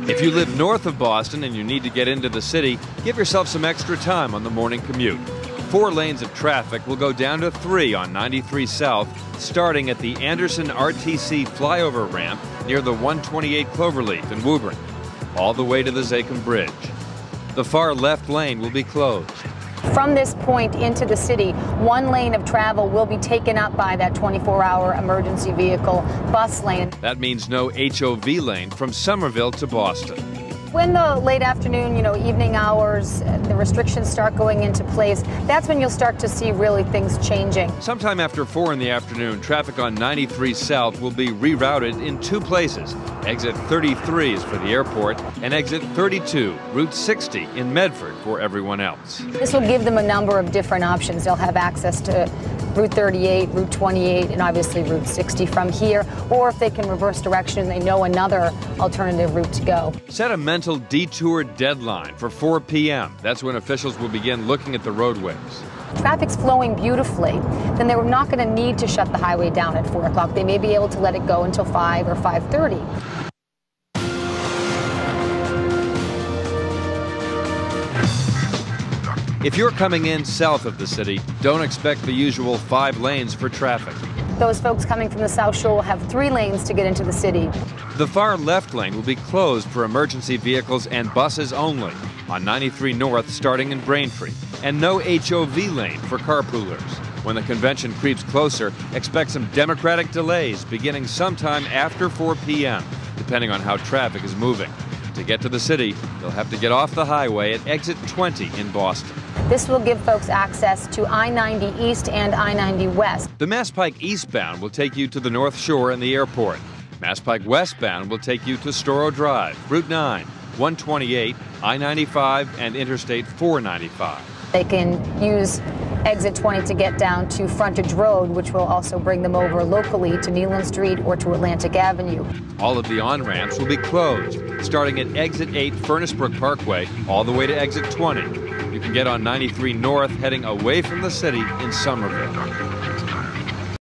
If you live north of Boston and you need to get into the city, give yourself some extra time on the morning commute. 4 lanes of traffic will go down to 3 on 93 South, starting at the Anderson RTC flyover ramp near the 128 Cloverleaf in Woburn, all the way to the Zakim Bridge. The far left lane will be closed. From this point into the city, 1 lane of travel will be taken up by that 24-hour emergency vehicle bus lane. That means no HOV lane from Somerville to Boston. When the late afternoon, evening hours, the restrictions start going into place, that's when you'll start to see really things changing. Sometime after 4 in the afternoon, traffic on 93 South will be rerouted in 2 places. Exit 33 is for the airport, and exit 32, Route 60 in Medford for everyone else. This will give them a number of different options. They'll have access to Route 38, Route 28, and obviously Route 60 from here, or if they can reverse direction, they know another alternative route to go. Set a mental detour deadline for 4 p.m. That's when officials will begin looking at the roadways. Traffic's flowing beautifully, then they're not going to need to shut the highway down at 4 o'clock. They may be able to let it go until 5 or 5:30. If you're coming in south of the city, don't expect the usual 5 lanes for traffic. Those folks coming from the South Shore will have 3 lanes to get into the city. The far left lane will be closed for emergency vehicles and buses only on 93 North starting in Braintree, and no HOV lane for carpoolers. When the convention creeps closer, expect some Democratic delays beginning sometime after 4 p.m., depending on how traffic is moving. To get to the city, you'll have to get off the highway at exit 20 in Boston. This will give folks access to I-90 East and I-90 West. The Mass Pike eastbound will take you to the North Shore and the airport. Mass Pike westbound will take you to Storrow Drive, Route 9, 128, I-95, and Interstate 495. They can use exit 20 to get down to Frontage Road, which will also bring them over locally to Nealon Street or to Atlantic Avenue. All of the on-ramps will be closed, starting at exit 8 Furnace Brook Parkway all the way to exit 20. You can get on 93 North heading away from the city in Somerville.